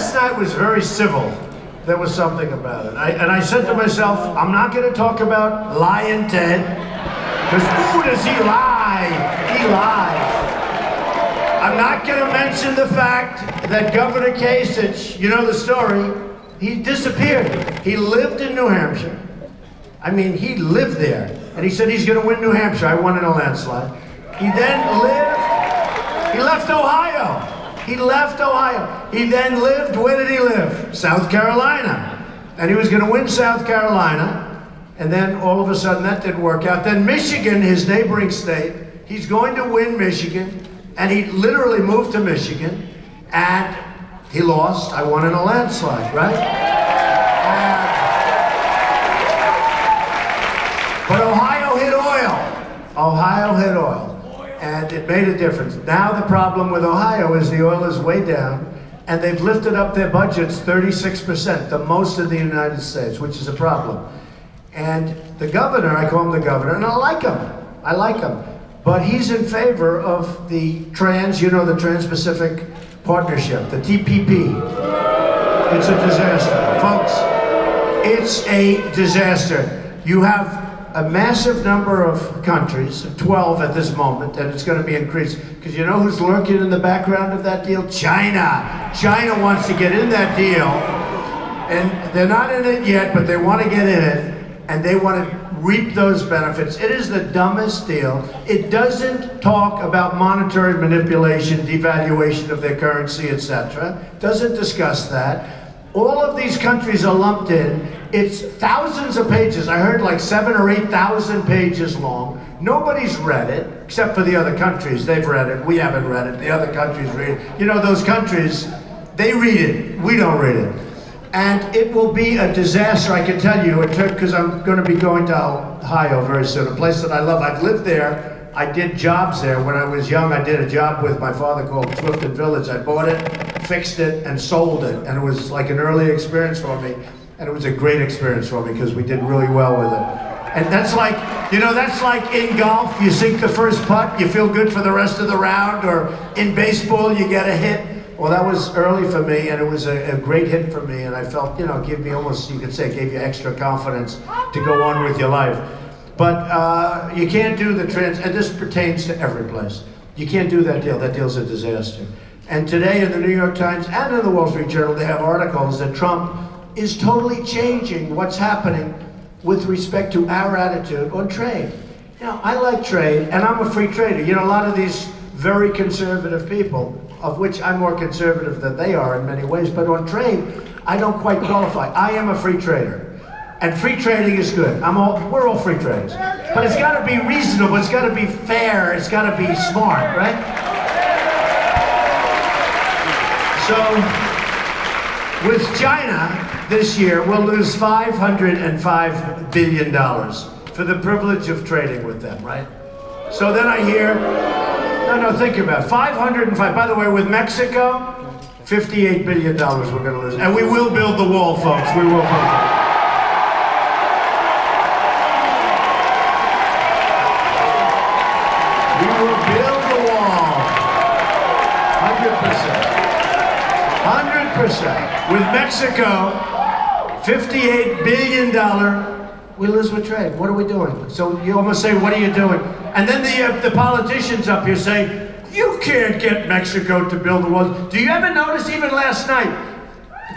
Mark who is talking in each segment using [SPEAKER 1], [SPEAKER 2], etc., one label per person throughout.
[SPEAKER 1] last night was very civil. There was something about it. And I said to myself, I'm not going to talk about Lyin' Ted, because ooh, does he lie? He lies. I'm not going to mention the fact that Governor Kasich, you know the story, he disappeared. He lived in New Hampshire. I mean, he lived there. And he said he's going to win New Hampshire. I won in a landslide. He left Ohio. He left Ohio. He then lived, where did he live? South Carolina. And he was going to win South Carolina. And then all of a sudden that didn't work out. Then Michigan, his neighboring state, he's going to win Michigan. And he literally moved to Michigan. And he lost. I won in a landslide, right? But Ohio hit oil. Ohio hit oil. And it made a difference. Now the problem with Ohio is the oil is way down, and they've lifted up their budgets 36%, the most of the United States, which is a problem. And the governor, I call him the governor, and I like him. But he's in favor of the the Trans-Pacific Partnership, the TPP. It's a disaster. Folks, it's a disaster. You have a massive number of countries, 12 at this moment, and it's going to be increased. Because you know who's lurking in the background of that deal? China. China wants to get in that deal, and they're not in it yet, but they want to get in it, and they want to reap those benefits. It is the dumbest deal. It doesn't talk about monetary manipulation, devaluation of their currency, etc. Doesn't discuss that. All of these countries are lumped in. It's thousands of pages. I heard like 7,000 or 8,000 pages long. Nobody's read it, except for the other countries. They've read it. We haven't read it. The other countries read it. You know, those countries, they read it. We don't read it. And it will be a disaster, I can tell you, because I'm going to be going to Ohio very soon, a place that I love. I've lived there. I did jobs there. When I was young, I did a job with my father called Clifton Village. I bought it, fixed it, and sold it. And it was like an early experience for me. And it was a great experience for me because we did really well with it. And that's like, that's like in golf, you sink the first putt, you feel good for the rest of the round, or in baseball, you get a hit. Well, that was early for me, and it was a great hit for me, and I felt, give me almost, you could say, gave you extra confidence to go on with your life. But you can't do the and this pertains to every place. You can't do that deal. That deal's a disaster. And today in the New York Times and in the Wall Street Journal, they have articles that Trump is totally changing what's happening with respect to our attitude on trade. I like trade, and I'm a free trader. A lot of these very conservative people, of which I'm more conservative than they are in many ways, but on trade, I don't quite qualify. I am a free trader. And free trading is good. We're all free traders. But it's got to be reasonable, it's got to be fair, it's got to be smart, right? So, with China this year, we'll lose $505 billion for the privilege of trading with them, right? So then I hear, no, think about it. 505, by the way, with Mexico, $58 billion we're going to lose. And we will build the wall, folks, we will build the wall. We will build the wall, 100%. With Mexico, $58 billion, we lose with trade. What are we doing? So you almost say, what are you doing? And then the politicians up here say, you can't get Mexico to build the wall. Do you ever notice, even last night,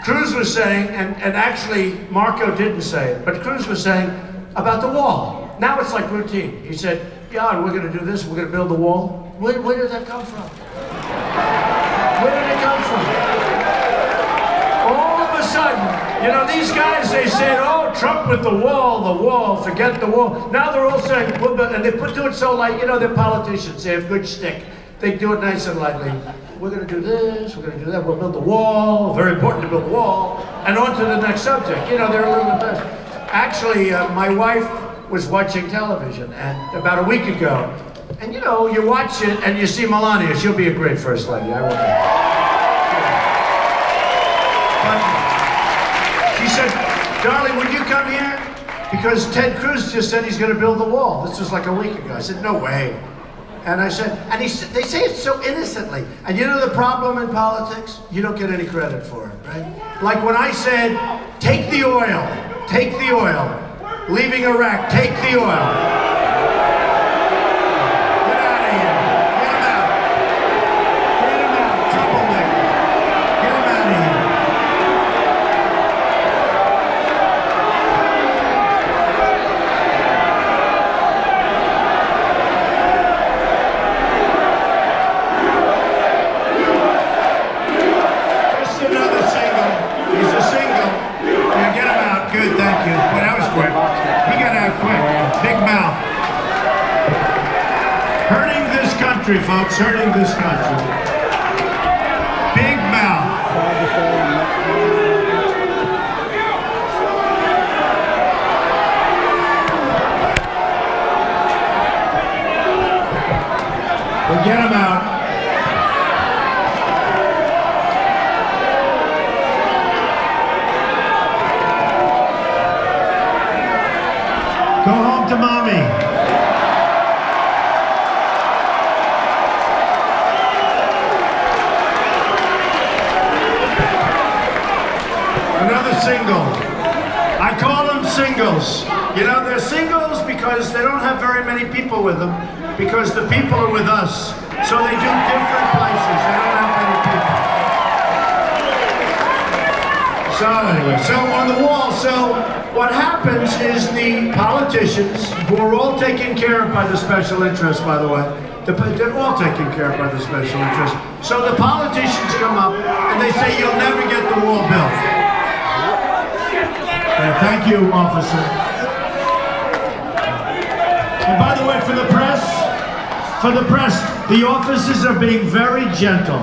[SPEAKER 1] Cruz was saying, and actually Marco didn't say it, but Cruz was saying about the wall. Now it's like routine. He said, yeah, we're going to do this, we're going to build the wall. Where did that come from? Where did it come from? All of a sudden, these guys, they said, oh, Trump with the wall, forget the wall. Now they're all saying, and they do it so light, they're politicians, they have good shtick. They do it nice and lightly. We're going to do this, we're going to do that, we'll build the wall, very important to build the wall, and on to the next subject. They're a little bit better. Actually, my wife was watching television and about a week ago, and you watch it and you see Melania. She'll be a great first lady, I will. But she said, darling, would you come here? Because Ted Cruz just said he's going to build the wall. This was like a week ago. I said, no way. And I said, and they say it so innocently. And you know the problem in politics? You don't get any credit for it, right? Like when I said, take the oil, leaving Iraq, take the oil. Folks, hurting this country. Big mouth. Well, get him out. Go home to mommy. Single. I call them singles. You know, they're singles because they don't have very many people with them, because the people are with us. So they do different places. They don't have many people. So anyway, so on the wall, so what happens is the politicians, who are all taken care of by the special interests, by the way, they're all taken care of by the special interests. So the politicians come up and they say, you'll never get the wall built. Thank you, officer. And by the way, for the press, the officers are being very gentle.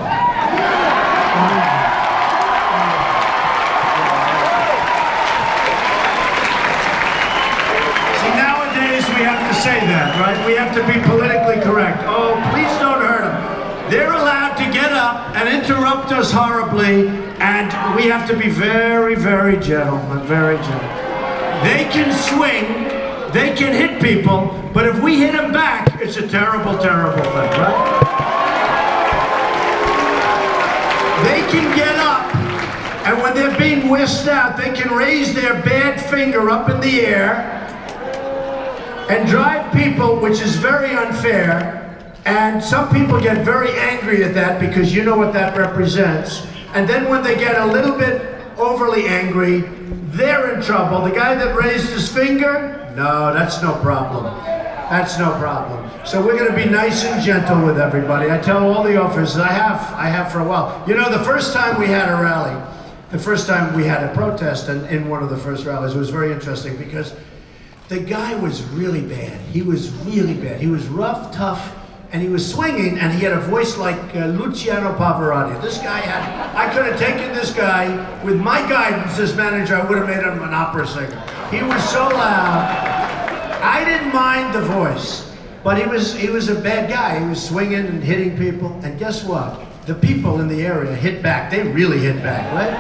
[SPEAKER 1] See, nowadays we have to say that, right? We have to be politically correct. Oh, please don't hurt them. They're allowed to get up and interrupt us horribly, and we have to be very, very gentle, very gentle. They can swing, they can hit people, but if we hit them back, it's a terrible, terrible thing, right? They can get up, and when they're being whisked out, they can raise their bad finger up in the air and drive people, which is very unfair. And some people get very angry at that because you know what that represents. And then when they get a little bit overly angry, they're in trouble. The guy that raised his finger, no, that's no problem. That's no problem. So we're going to be nice and gentle with everybody. I tell all the officers, I have for a while. You know, the first time we had a rally, the first time we had a protest in one of the first rallies, it was very interesting because the guy was really bad. He was really bad. He was rough, tough, and he was swinging, and he had a voice like Luciano Pavarotti. This guy I could have taken this guy, with my guidance as manager, I would have made him an opera singer. He was so loud. I didn't mind the voice, but he was a bad guy. He was swinging and hitting people, and guess what? The people in the area hit back. They really hit back, right?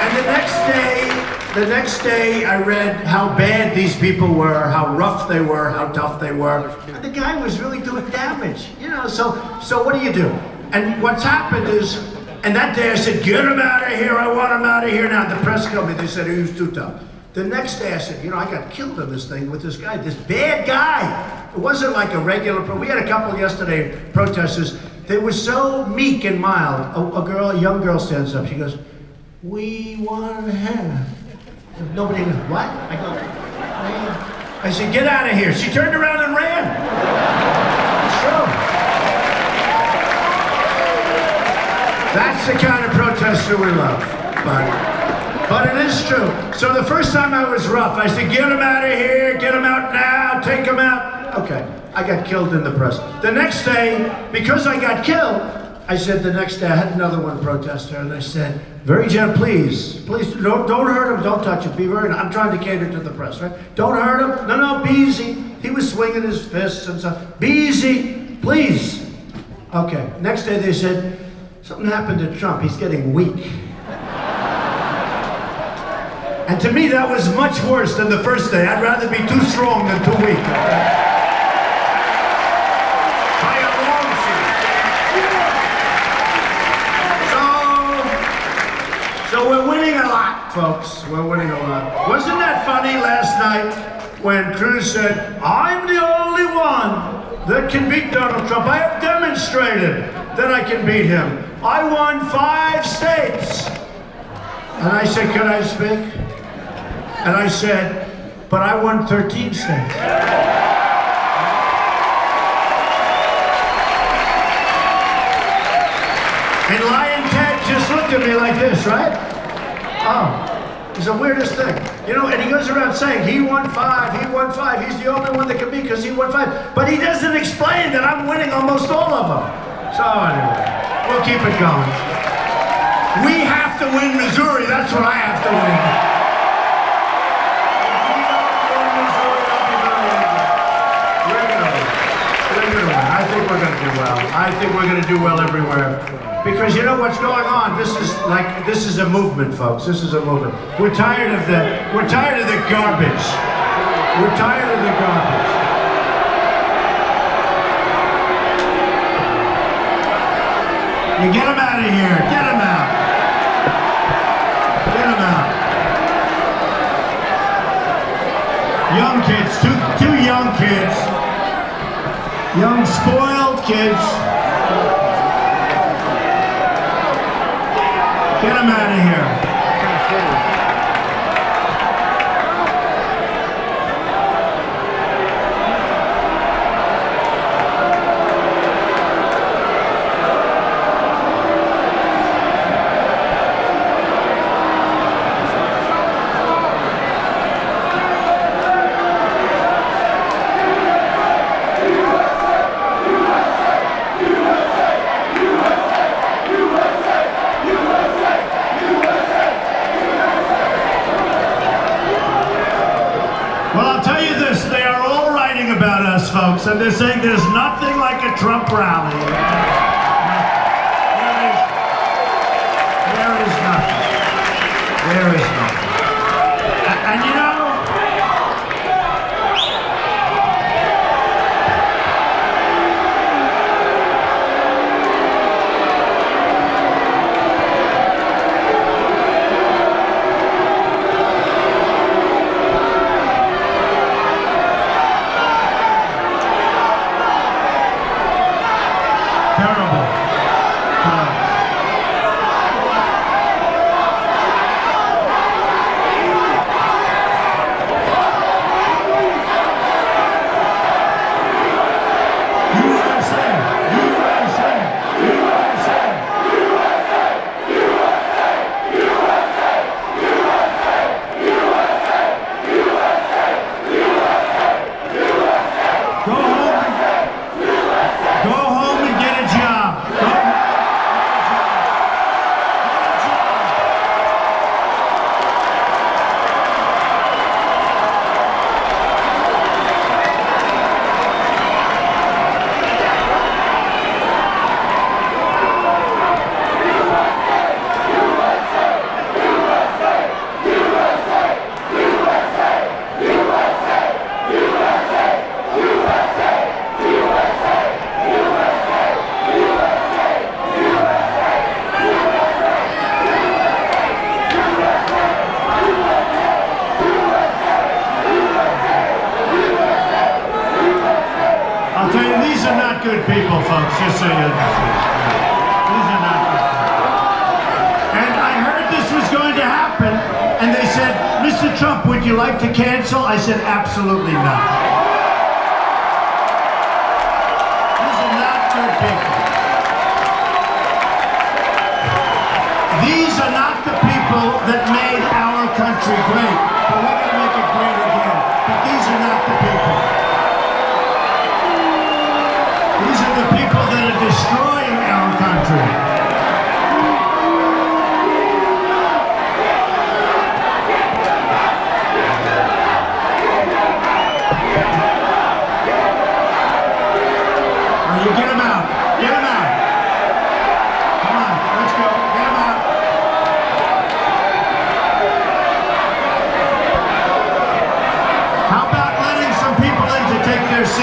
[SPEAKER 1] And the next day, I read how bad these people were, how rough they were, how tough they were. And the guy was really doing damage, you know, so what do you do? And what's happened is, and that day I said, get him out of here, I want him out of here now. The press told me, they said he was too tough. The next day I said, you know, I got killed in this thing with this guy, this bad guy. It wasn't like a regular, we had a couple yesterday, protesters. They were so meek and mild. A young girl stands up, she goes, we want to have. Nobody knew. What? I go, man. I said, get out of here. She turned around and ran. It's true. That's the kind of protester we love. But it is true. So the first time I was rough, I said, get him out of here, get him out now, take him out. Okay, I got killed in the press. The next day, because I got killed, I said the next day, I had another one protester, and I said, very gentle, please don't hurt him, don't touch him, be very, I'm trying to cater to the press, right? Don't hurt him, no, be easy. He was swinging his fists and stuff. Be easy, please. Okay, next day they said, something happened to Trump, he's getting weak. And to me, that was much worse than the first day. I'd rather be too strong than too weak. By a long shot. So we're winning a lot, folks. We're winning a lot. Wasn't that funny last night when Cruz said, "I'm the only one that can beat Donald Trump. I have demonstrated that I can beat him. I won 5 states." And I said, "Can I speak?" And I said, "But I won 13 states." And Lion Ted just looked at me like this, right? Oh, it's the weirdest thing. You know, and he goes around saying, he won 5, he won 5. He's the only one that can beat because he won 5. But he doesn't explain that I'm winning almost all of them. So anyway, we'll keep it going. We have to win Missouri. That's what I have to win. I think we're going to do well everywhere. Because you know what's going on? This is a movement, folks. This is a movement. We're tired of the garbage. We're tired of the garbage. You get them out of here. Get them out. Get them out. Young kids, two young kids. Young, spoiled kids. Get them out of here. Folks, and they're saying there's nothing like a Trump rally. There is nothing. There is nothing. And you know, good people, folks, just so you understand. These are not good people. And I heard this was going to happen, and they said, "Mr. Trump, would you like to cancel?" I said, absolutely not. These are not good people. These are not the people that made our country great, but we're going to make it great again. But these are not the people. These are the people that are destroying our country.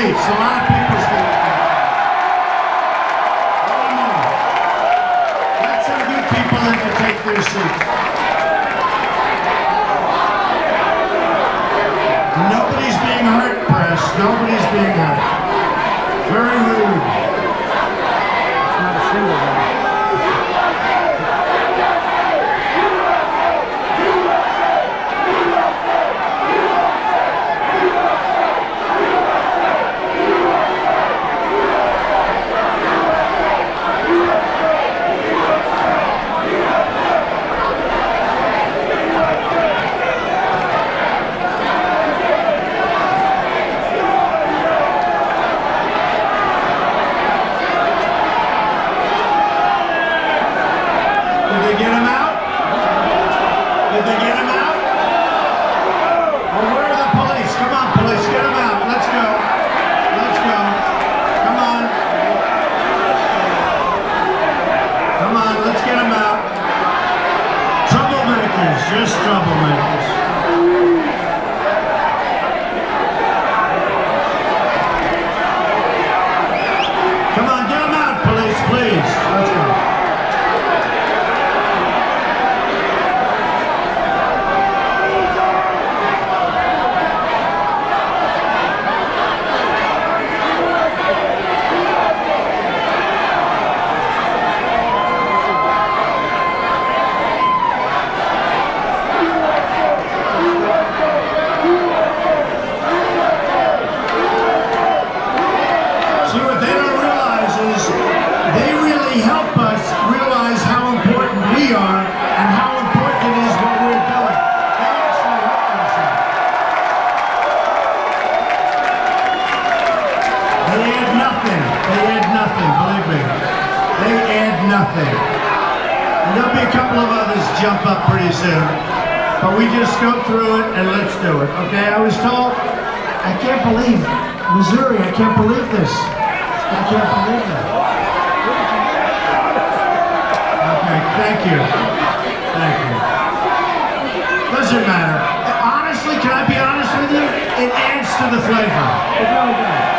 [SPEAKER 1] seats. A lot of people still. Got some good people that can take their seats. And nobody's being hurt, press. Nobody's being hurt. Very rude.
[SPEAKER 2] It's not a single one.
[SPEAKER 1] Did they get him out? Did they get him out? Well, where are the police? Come on, police, get him out. Let's go. Let's go. Come on. Come on, let's get him out. Troublemakers, just troublemakers. Come on, get him out, police, please. Let's go. See, what they don't realize is they really help us realize how important we are and how important it is what we're doing. They actually help us out. They add nothing. They add nothing, believe me. They add nothing. And there'll be a couple of others jump up pretty soon. But we just go through it and let's do it, okay? I was told, I can't believe, Missouri, I can't believe this. I can't believe that. Okay, thank you. Thank you. Doesn't matter. Honestly, can I be honest with you? It adds to the flavor. It really does.